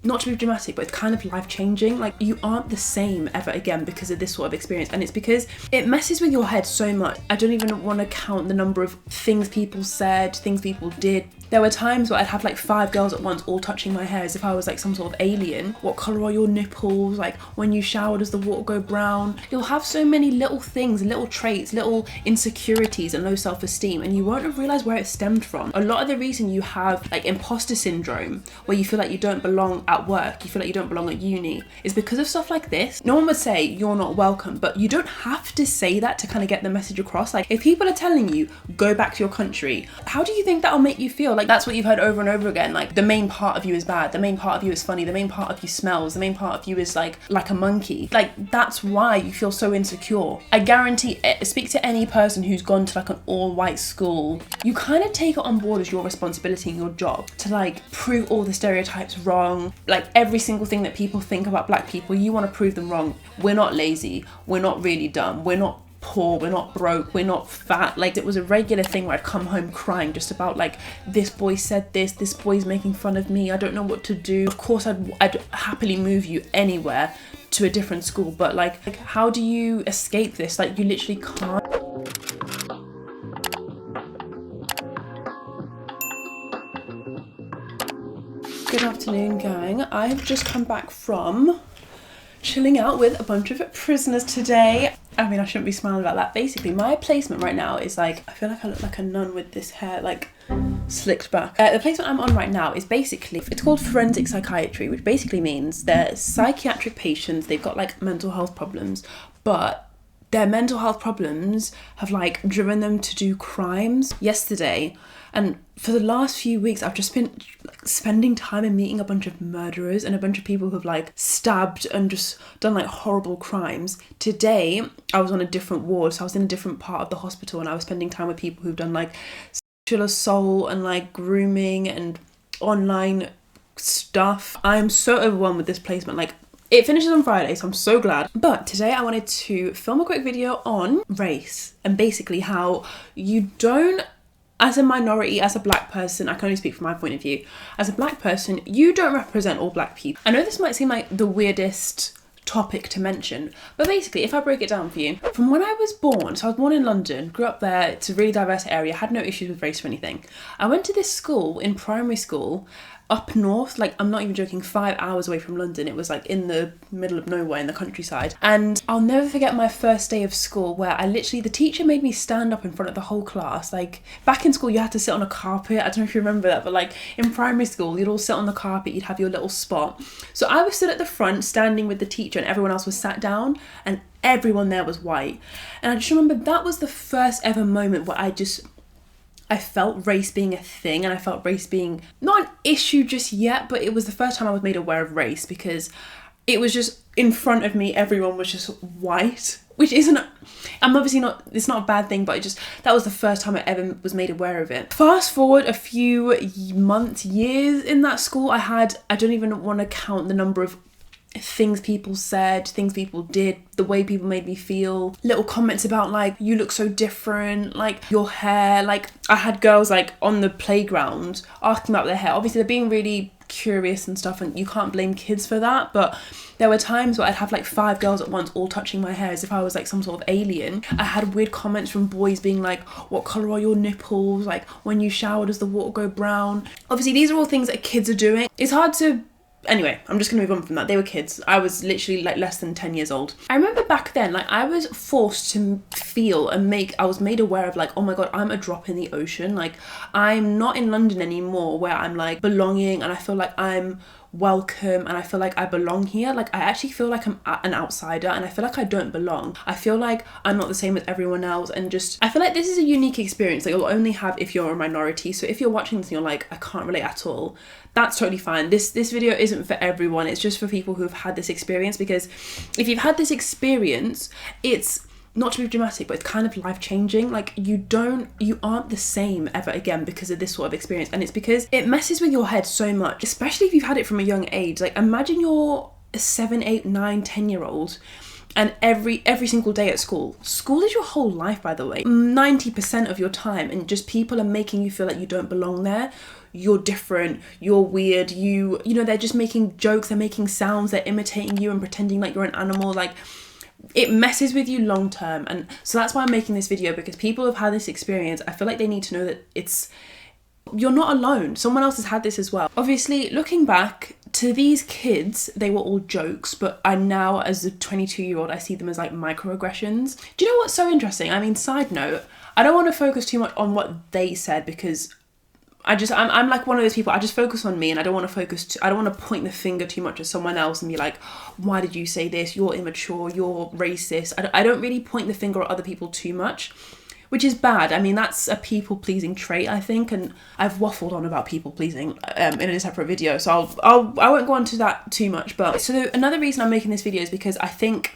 not to be dramatic, but it's kind of life-changing. Like, you aren't the same ever again because of this sort of experience, and it's because it messes with your head so much. I don't even want to count the number of things people said, things people did. There were times where I'd have like 5 girls at once all touching my hair as if I was like some sort of alien. What colour are your nipples? Like, when you shower, does the water go brown? You'll have so many little things, little traits, little insecurities and low self-esteem, and you won't have realised where it stemmed from. A lot of the reason you have like imposter syndrome, where you feel like you don't belong at work, you feel like you don't belong at uni, is because of stuff like this. No one would say you're not welcome, but you don't have to say that to kind of get the message across. Like, if people are telling you, go back to your country, how do you think that'll make you feel? Like, that's what you've heard over and over again. Like, the main part of you is bad, the main part of you is funny, the main part of you smells, the main part of you is like a monkey. Like, that's why you feel so insecure. I guarantee it. Speak to any person who's gone to like an all-white school. You kind of take it on board as your responsibility and your job to like prove all the stereotypes wrong. Like, every single thing that people think about black people, you want to prove them wrong. We're not lazy, we're not really dumb, we're not poor, we're not broke, we're not fat. Like, it was a regular thing where I'd come home crying just about like, this boy said this boy's making fun of me, I don't know what to do. Of course I'd happily move you anywhere to a different school, but like how do you escape this? Like, you literally can't. Good afternoon, gang. I've just come back from chilling out with a bunch of prisoners today. I mean, I shouldn't be smiling about that. Basically, my placement right now is like, I feel like I look like a nun with this hair like slicked back. The placement I'm on right now is basically, it's called forensic psychiatry, which basically means they're psychiatric patients. They've got like mental health problems, but their mental health problems have like driven them to do crimes. Yesterday, and for the last few weeks, I've just been spending time and meeting a bunch of murderers and a bunch of people who've like stabbed and just done like horrible crimes. Today, I was on a different ward, so I was in a different part of the hospital, and I was spending time with people who've done like sexual assault and like grooming and online stuff. I'm so overwhelmed with this placement. Like, it finishes on Friday, so I'm so glad. But today I wanted to film a quick video on race and basically how you don't, as a minority, as a black person, I can only speak from my point of view, as a black person, you don't represent all black people. I know this might seem like the weirdest topic to mention, but basically, if I break it down for you, from when I was born, so I was born in London, grew up there, it's a really diverse area, had no issues with race or anything. I went to this school in primary school up north, like, I'm not even joking, 5 hours away from London. It was like in the middle of nowhere in the countryside. And I'll never forget my first day of school where I literally, the teacher made me stand up in front of the whole class. Like, back in school you had to sit on a carpet, I don't know if you remember that, but like in primary school you'd all sit on the carpet, you'd have your little spot. So I was stood at the front standing with the teacher and everyone else was sat down, and everyone there was white. And I just remember that was the first ever moment where I felt race being a thing, and I felt race being not an issue just yet, but it was the first time I was made aware of race, because it was just in front of me, everyone was just white, which isn't, I'm obviously not, it's not a bad thing, but it just, that was the first time I ever was made aware of it. Fast forward a few months, years in that school, I don't even want to count the number of things people said, things people did, the way people made me feel, little comments about like, you look so different, like your hair. Like, I had girls like on the playground asking about their hair. Obviously they're being really curious and stuff, and you can't blame kids for that, but there were times where I'd have like 5 girls at once all touching my hair as if I was like some sort of alien. I had weird comments from boys being like, what colour are your nipples? Like, when you shower, does the water go brown? Obviously these are all things that kids are doing. It's hard to, anyway, I'm just gonna move on from that. They were kids. I was literally like less than 10 years old. I remember back then, like, I was forced to feel and I was made aware of like, oh my God, I'm a drop in the ocean. Like, I'm not in London anymore where I'm like belonging and I feel like I'm welcome and I feel like I belong here. Like, I actually feel like I'm an outsider and I feel like I don't belong. I feel like I'm not the same as everyone else, and just, I feel like this is a unique experience that you'll only have if you're a minority. So if you're watching this and you're like, I can't relate at all, that's totally fine. This video isn't for everyone. It's just for people who've had this experience, because if you've had this experience, it's, not to be dramatic, but it's kind of life-changing. Like, you aren't the same ever again because of this sort of experience, and it's because it messes with your head so much, especially if you've had it from a young age. Like, imagine you're a 7, 8, 9, 10-year-old and every single day at school is your whole life, by the way, 90% of your time, and just people are making you feel like you don't belong there. you're different, you're weird, you know, they're just making jokes, they're making sounds, they're imitating you and pretending like you're an animal. Like, it messes with you long term. And so that's why I'm making this video, because people who've had this experience, I feel like they need to know that you're not alone. Someone else has had this as well. Obviously, looking back, to these kids, they were all jokes, but I now, as a 22-year-old, I see them as like microaggressions. Do you know what's so interesting? I mean, side note, I don't want to focus too much on what they said, because I'm like one of those people, I just focus on me, and I don't want to point the finger too much at someone else and be like, why did you say this? You're immature, you're racist. I don't really point the finger at other people too much, which is bad. I mean, that's a people-pleasing trait, I think, and I've waffled on about people-pleasing in a separate video, so I won't go on to that too much. But so another reason I'm making this video is because I think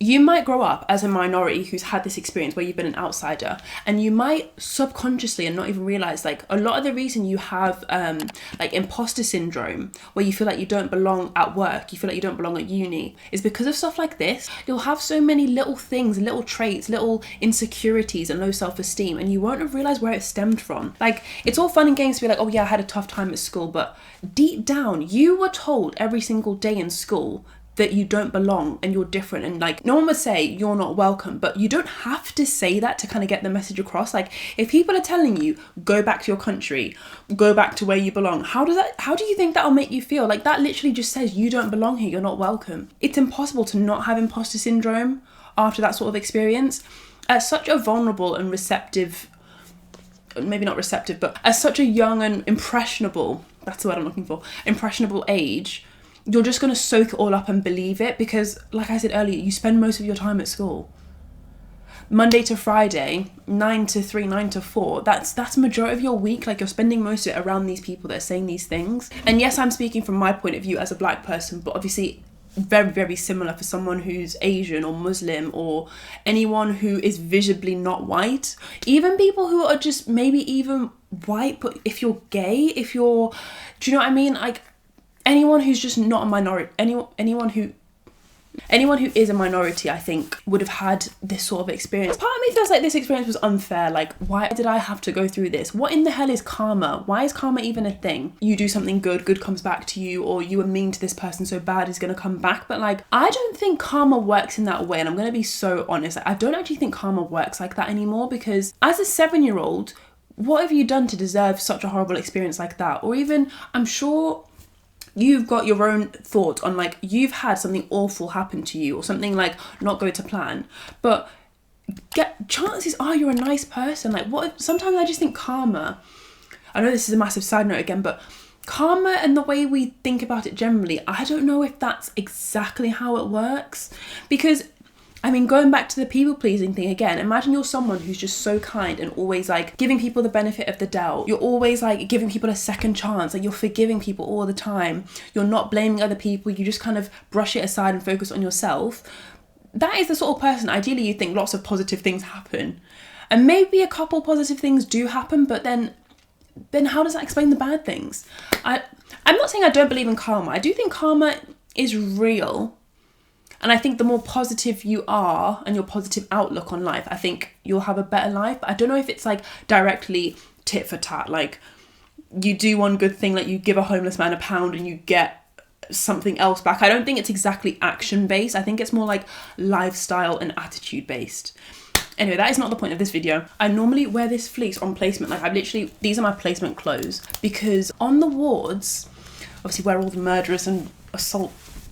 you might grow up as a minority who's had this experience where you've been an outsider, and you might subconsciously and not even realize, like, a lot of the reason you have like imposter syndrome, where you feel like you don't belong at work, you feel like you don't belong at uni, is because of stuff like this. You'll have so many little things, little traits, little insecurities and low self-esteem, and you won't have realized where it stemmed from. Like, it's all fun and games to be like, oh yeah, I had a tough time at school, but deep down you were told every single day in school that you don't belong and you're different, and like, no one would say you're not welcome, but you don't have to say that to kind of get the message across. Like, if people are telling you, go back to your country, go back to where you belong, how do you think that'll make you feel? Like, that literally just says you don't belong here, you're not welcome. It's impossible to not have imposter syndrome after that sort of experience. At such a vulnerable and receptive, maybe not receptive, but at such a young and impressionable, that's the word I'm looking for, impressionable age, you're just going to soak it all up and believe it, because, like I said earlier, you spend most of your time at school. Monday to Friday, 9 to 3, 9 to 4, that's majority of your week. Like, you're spending most of it around these people that are saying these things. And yes, I'm speaking from my point of view as a black person, but obviously very, very similar for someone who's Asian or Muslim or anyone who is visibly not white. Even people who are just maybe even white, but if you're gay, do you know what I mean? Like, anyone who's just not a minority, anyone who is a minority, I think, would have had this sort of experience. Part of me feels like this experience was unfair. Like, why did I have to go through this? What in the hell is karma? Why is karma even a thing? You do something good comes back to you, or you were mean to this person, so bad is going to come back. But like, I don't think karma works in that way, and I'm going to be so honest. I don't actually think karma works like that anymore, because as a 7-year-old, what have you done to deserve such a horrible experience like that? Or even, I'm sure you've got your own thoughts on, like, you've had something awful happen to you or something like not go to plan, but chances are you're a nice person. Like, sometimes I just think karma, I know this is a massive side note again, but karma and the way we think about it generally, I don't know if that's exactly how it works. Because, I mean, going back to the people-pleasing thing again, imagine you're someone who's just so kind and always, like, giving people the benefit of the doubt. You're always, like, giving people a second chance. Like, you're forgiving people all the time. You're not blaming other people. You just kind of brush it aside and focus on yourself. That is the sort of person, ideally, you think lots of positive things happen. And maybe a couple positive things do happen, but then how does that explain the bad things? I'm not saying I don't believe in karma. I do think karma is real. And I think the more positive you are and your positive outlook on life, I think you'll have a better life. But I don't know if it's like directly tit for tat. Like, you do one good thing, like you give a homeless man £1 and you get something else back. I don't think it's exactly action based. I think it's more like lifestyle and attitude based. Anyway, that is not the point of this video. I normally wear this fleece on placement. Like, these are my placement clothes, because on the wards, obviously where all the murderers and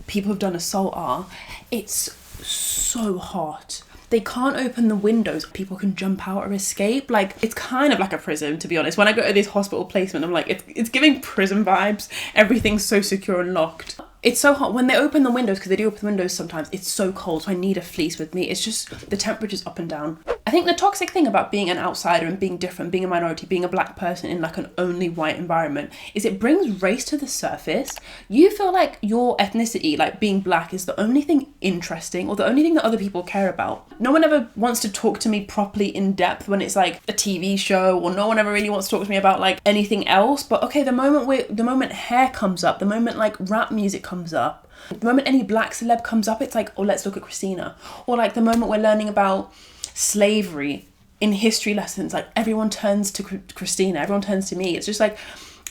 people who've done assault are, it's so hot. They can't open the windows. People can jump out or escape. Like, it's kind of like a prison, to be honest. When I go to this hospital placement, I'm like, it's giving prison vibes. Everything's so secure and locked. It's so hot. When they open the windows, because they do open the windows sometimes, it's so cold, so I need a fleece with me. It's just, the temperature's up and down. I think the toxic thing about being an outsider and being different, being a minority, being a black person in like an only white environment, is it brings race to the surface. You feel like your ethnicity, like being black, is the only thing interesting or the only thing that other people care about. No one ever wants to talk to me properly in depth when it's like a TV show, or no one ever really wants to talk to me about like anything else. But okay, the moment hair comes up, the moment like rap music comes up, the moment any black celeb comes up, it's like, oh, let's look at Christina. Or like the moment we're learning about slavery in history lessons, like everyone turns to Christina, everyone turns to me. It's just like,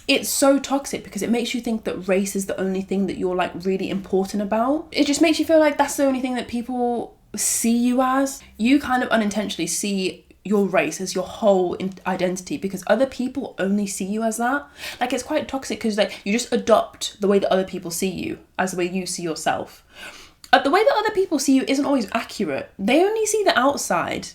it's so toxic because it makes you think that race is the only thing that you're like really important about. It just makes you feel like that's the only thing that people see you as. You kind of unintentionally see your race as your whole identity because other people only see you as that. Like, it's quite toxic because like you just adopt the way that other people see you as the way you see yourself. The way that other people see you isn't always accurate. They only see the outside.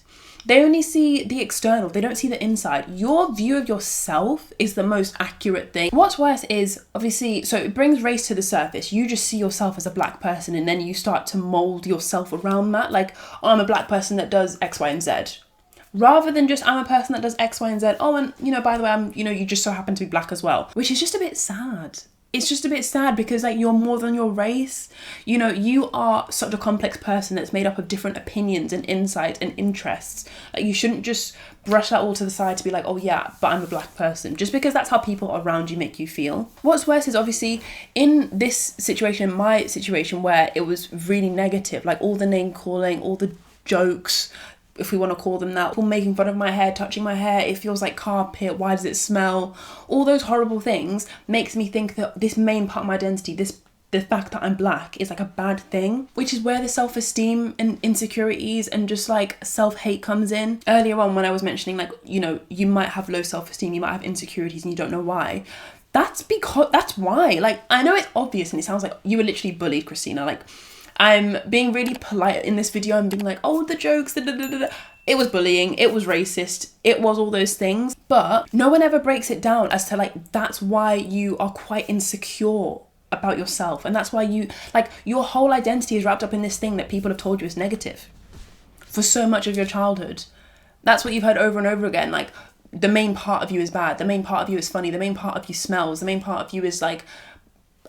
They only see the external. They don't see the inside. Your view of yourself is the most accurate thing. What's worse is, obviously, so it brings race to the surface. You just see yourself as a black person and then you start to mold yourself around that. Like, oh, I'm a black person that does X, Y, and Z. Rather than just, I'm a person that does X, Y, and Z. Oh, and, you know, by the way, I'm, you know, you just so happen to be black as well. Which is just a bit sad. It's just a bit sad because like you're more than your race. You know, you are such a complex person that's made up of different opinions and insight and interests. Like, you shouldn't just brush that all to the side to be like, oh yeah, but I'm a black person. Just because that's how people around you make you feel. What's worse is obviously in this situation, my situation where it was really negative, like all the name calling, all the jokes, if we want to call them that, people making fun of my hair, touching my hair, it feels like carpet, why does it smell? All those horrible things makes me think that this main part of my identity, the fact that I'm black is like a bad thing, which is where the self-esteem and insecurities and just like self-hate comes in. Earlier on when I was mentioning like, you know, you might have low self-esteem, you might have insecurities and you don't know why. That's why. Like, I know it's obvious and it sounds like you were literally bullied, Christina. Like, I'm being really polite in this video. I'm being like, oh, the jokes, It was bullying, it was racist, it was all those things. But no one ever breaks it down as to like, that's why you are quite insecure about yourself. And that's why you, like, your whole identity is wrapped up in this thing that people have told you is negative for so much of your childhood. That's what you've heard over and over again. Like, the main part of you is bad, the main part of you is funny, the main part of you smells, the main part of you is like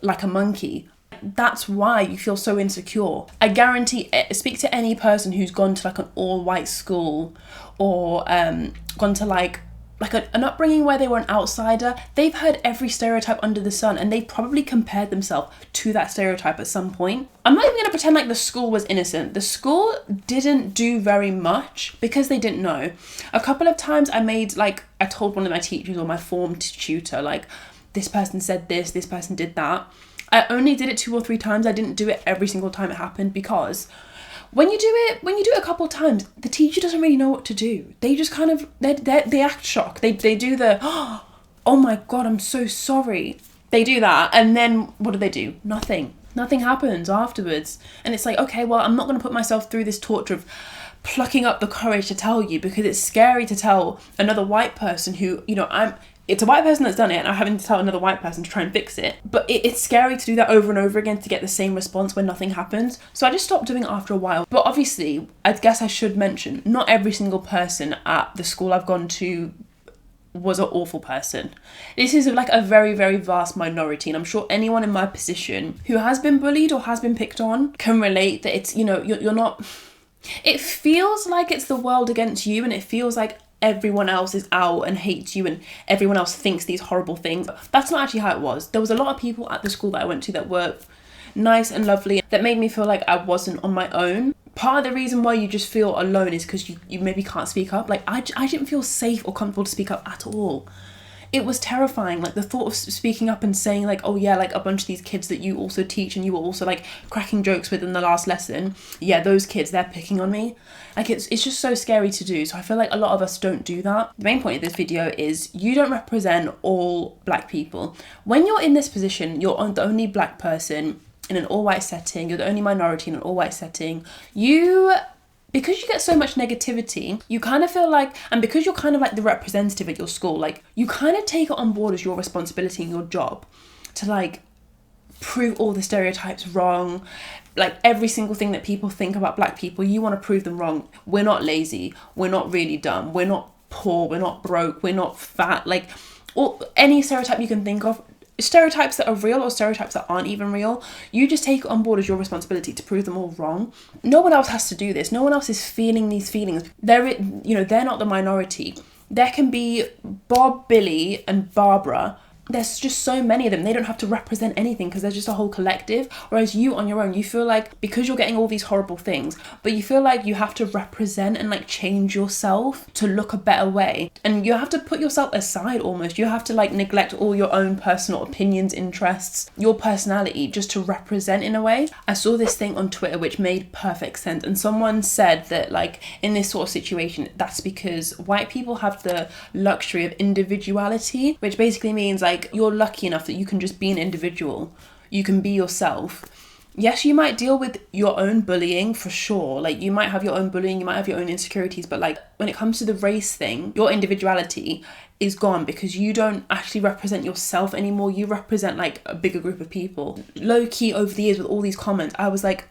a monkey. That's why you feel so insecure. I guarantee, speak to any person who's gone to like an all-white school or gone to like an upbringing where they were an outsider. They've heard every stereotype under the sun and they've probably compared themselves to that stereotype at some point. I'm not even going to pretend like the school was innocent. The school didn't do very much because they didn't know. A couple of times I told one of my teachers or my form tutor, like, this person said this person did that. I only did it 2 or 3 times. I didn't do it every single time it happened because when you do it a couple of times, the teacher doesn't really know what to do. They just kind of, they act shocked. They do the, oh my God, I'm so sorry. They do that. And then what do? Nothing happens afterwards. And it's like, okay, well, I'm not going to put myself through this torture of plucking up the courage to tell you because it's scary to tell another white person who, you know, it's a white person that's done it and I'm having to tell another white person to try and fix it. But it's scary to do that over and over again to get the same response when nothing happens. So I just stopped doing it after a while. But obviously, I guess I should mention, not every single person at the school I've gone to was an awful person. This is like a very, very vast minority. And I'm sure anyone in my position who has been bullied or has been picked on can relate that it's, you know, you're not... It feels like it's the world against you and it feels like everyone else is out and hates you and everyone else thinks these horrible things. That's not actually how it was. There was a lot of people at the school that I went to that were nice and lovely that made me feel like I wasn't on my own. Part of the reason why you just feel alone is because you maybe can't speak up. Like, I didn't feel safe or comfortable to speak up at all. It was terrifying, like the thought of speaking up and saying like, oh yeah, like a bunch of these kids that you also teach and you were also like cracking jokes with in the last lesson, yeah, those kids, they're picking on me. Like, it's just so scary to do. So I feel like a lot of us don't do that. The main point of this video is you don't represent all black people. When you're in this position, you're the only black person in an all-white setting, you're the only minority in an all-white setting, because you get so much negativity, you kind of feel like, and because you're kind of like the representative at your school, like you kind of take it on board as your responsibility and your job to like prove all the stereotypes wrong. Like every single thing that people think about black people, you want to prove them wrong. We're not lazy, we're not really dumb, we're not poor, we're not broke, we're not fat, like any stereotype you can think of. Stereotypes that are real or stereotypes that aren't even real, you just take it on board as your responsibility to prove them all wrong. No one else has to do this. No one else is feeling these feelings. They're not the minority. There can be Bob, Billy and Barbara there's just so many of them. They don't have to represent anything because there's just a whole collective. Whereas you on your own, you feel like, because you're getting all these horrible things, but you feel like you have to represent and like change yourself to look a better way. And you have to put yourself aside almost. You have to like neglect all your own personal opinions, interests, your personality, just to represent in a way. I saw this thing on Twitter which made perfect sense. And someone said that like in this sort of situation, that's because white people have the luxury of individuality, which basically means like, you're lucky enough that you can just be an individual. You can be yourself. Yes, you might deal with your own bullying for sure. Like you might have your own bullying, you might have your own insecurities, but like when it comes to the race thing, your individuality is gone because you don't actually represent yourself anymore. You represent like a bigger group of people. Low key over the years with all these comments, I was like,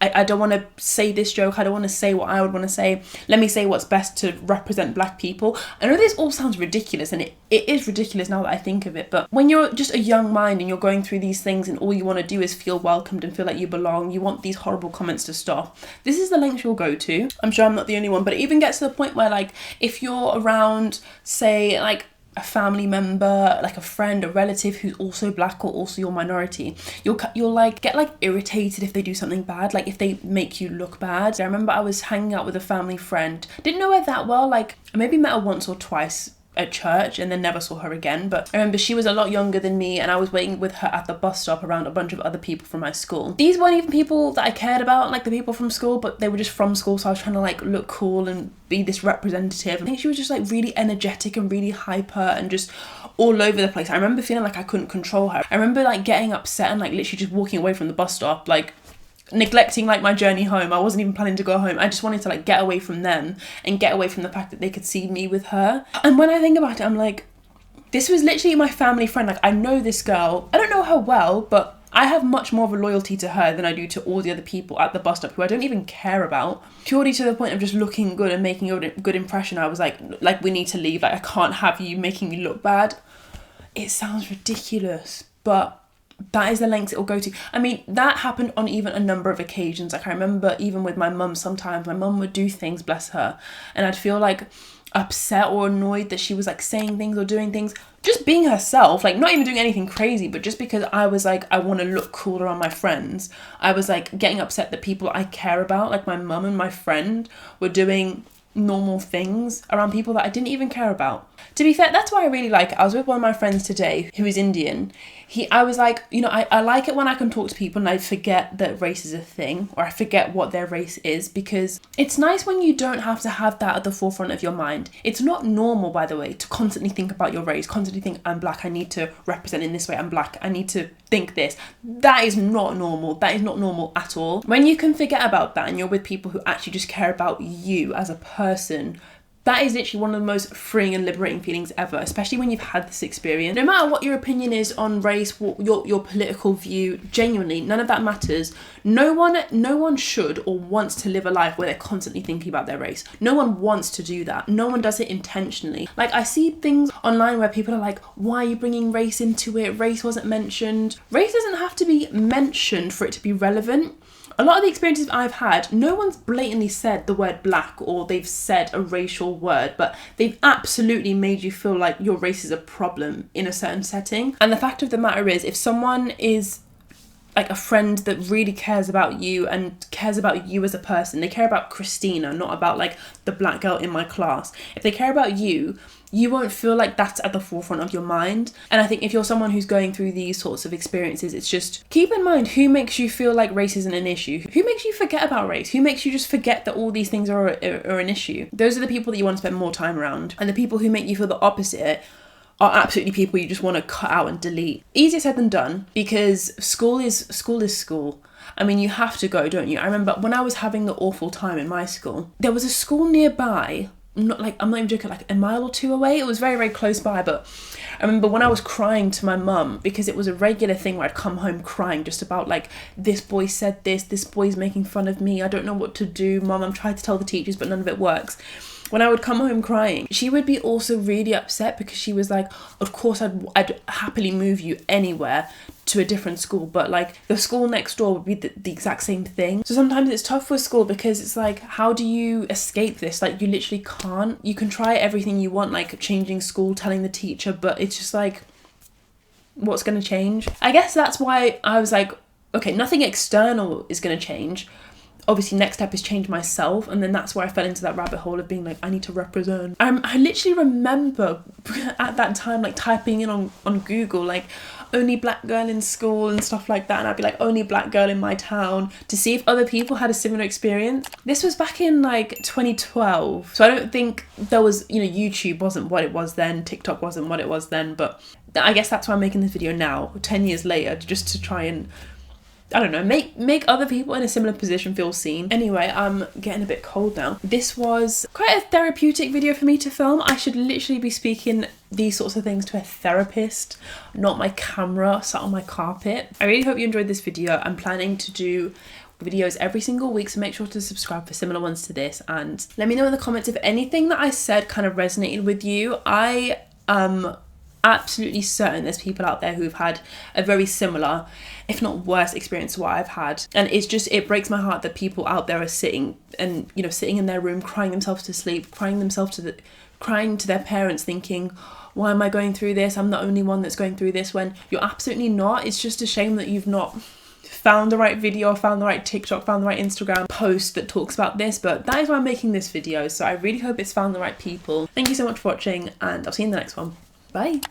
I don't want to say this joke. I don't want to say what I would want to say. Let me say what's best to represent black people. I know this all sounds ridiculous, and it is ridiculous now that I think of it. But when you're just a young mind and you're going through these things and all you want to do is feel welcomed and feel like you belong, you want these horrible comments to stop. This is the length you'll go to. I'm sure I'm not the only one, but it even gets to the point where like if you're around, say like a family member, like a friend, a relative who's also black or also your minority, you'll like get like irritated if they do something bad, like if they make you look bad. I remember I was hanging out with a family friend, didn't know her that well, like I maybe met her once or twice at church and then never saw her again. But I remember she was a lot younger than me and I was waiting with her at the bus stop around a bunch of other people from my school. These weren't even people that I cared about, like the people from school, but they were just from school, so I was trying to like look cool and be this representative. I think she was just like really energetic and really hyper and just all over the place. I remember feeling like I couldn't control her. I remember like getting upset and like literally just walking away from the bus stop, like neglecting like my journey home. I wasn't even planning to go home. I just wanted to like get away from them and get away from the fact that they could see me with her. And when I think about it, I'm like, this was literally my family friend. Like I know this girl, I don't know her well, but I have much more of a loyalty to her than I do to all the other people at the bus stop who I don't even care about, purely to the point of just looking good and making a good impression. I was like we need to leave, like I can't have you making me look bad. It sounds ridiculous, but that is the lengths it will go to. I mean, that happened on even a number of occasions. Like I remember even with my mum, sometimes my mum would do things, bless her, and I'd feel like upset or annoyed that she was like saying things or doing things, just being herself, like not even doing anything crazy, but just because I was like, I want to look cool around my friends, I was like getting upset that people I care about, like my mum and my friend, were doing normal things around people that I didn't even care about. To be fair, that's why I really like it. I was with one of my friends today who is Indian. I was like, you know, I like it when I can talk to people and I forget that race is a thing, or I forget what their race is, because it's nice when you don't have to have that at the forefront of your mind. It's not normal, by the way, to constantly think about your race, constantly think, I'm black, I need to represent in this way, I'm black, I need to think this. That is not normal. That is not normal at all. When you can forget about that and you're with people who actually just care about you as a person, that is literally one of the most freeing and liberating feelings ever, especially when you've had this experience. No matter what your opinion is on race, what your political view, genuinely, none of that matters. No one should or wants to live a life where they're constantly thinking about their race. No one wants to do that. No one does it intentionally. Like I see things online where people are like, why are you bringing race into it? Race wasn't mentioned. Race doesn't have to be mentioned for it to be relevant. A lot of the experiences I've had, no one's blatantly said the word black or they've said a racial word, but they've absolutely made you feel like your race is a problem in a certain setting. And the fact of the matter is, if someone is like a friend that really cares about you and cares about you as a person, they care about Christina, not about like the black girl in my class. If they care about you, you won't feel like that's at the forefront of your mind. And I think if you're someone who's going through these sorts of experiences, it's just keep in mind who makes you feel like race isn't an issue. Who makes you forget about race? Who makes you just forget that all these things are an issue? Those are the people that you want to spend more time around. And the people who make you feel the opposite are absolutely people you just want to cut out and delete. Easier said than done, because school is school. I mean, you have to go, don't you? I remember when I was having the awful time in my school, there was a school nearby, I'm not even joking, like a mile or two away. It was very, very close by, but I remember when I was crying to my mum, because it was a regular thing where I'd come home crying just about like, this boy said this boy's making fun of me, I don't know what to do, mum, I'm trying to tell the teachers, but none of it works. When I would come home crying, she would be also really upset, because she was like, of course I'd happily move you anywhere to a different school, but like the school next door would be the exact same thing. So sometimes it's tough with school, because it's like, how do you escape this? Like you literally can't. You can try everything you want, like changing school, telling the teacher, but it's just like, what's going to change? I guess that's why I was like, okay, nothing external is going to change. Obviously, next step is change myself, and then that's where I fell into that rabbit hole of being like, I need to represent. I literally remember at that time like typing in on Google like only black girl in school and stuff like that, and I'd be like only black girl in my town to see if other people had a similar experience. This was back in like 2012, so I don't think there was, you know, YouTube wasn't what it was then, TikTok wasn't what it was then, but I guess that's why I'm making this video now 10 years later, just to try and, I don't know, make other people in a similar position feel seen. Anyway, I'm getting a bit cold now. This was quite a therapeutic video for me to film. I should literally be speaking these sorts of things to a therapist, not my camera sat on my carpet. I really hope you enjoyed this video. I'm planning to do videos every single week, so make sure to subscribe for similar ones to this, and let me know in the comments if anything that I said kind of resonated with you. I am absolutely certain there's people out there who've had a very similar, if not worse, experience to what I've had, and it breaks my heart that people out there are sitting in their room crying themselves to sleep, crying to their parents, thinking, why am I going through this? I'm the only one that's going through this, when you're absolutely not. It's just a shame that you've not found the right video, found the right TikTok, found the right Instagram post that talks about this, but that is why I'm making this video, so I really hope it's found the right people. Thank you so much for watching, and I'll see you in the next one. Bye.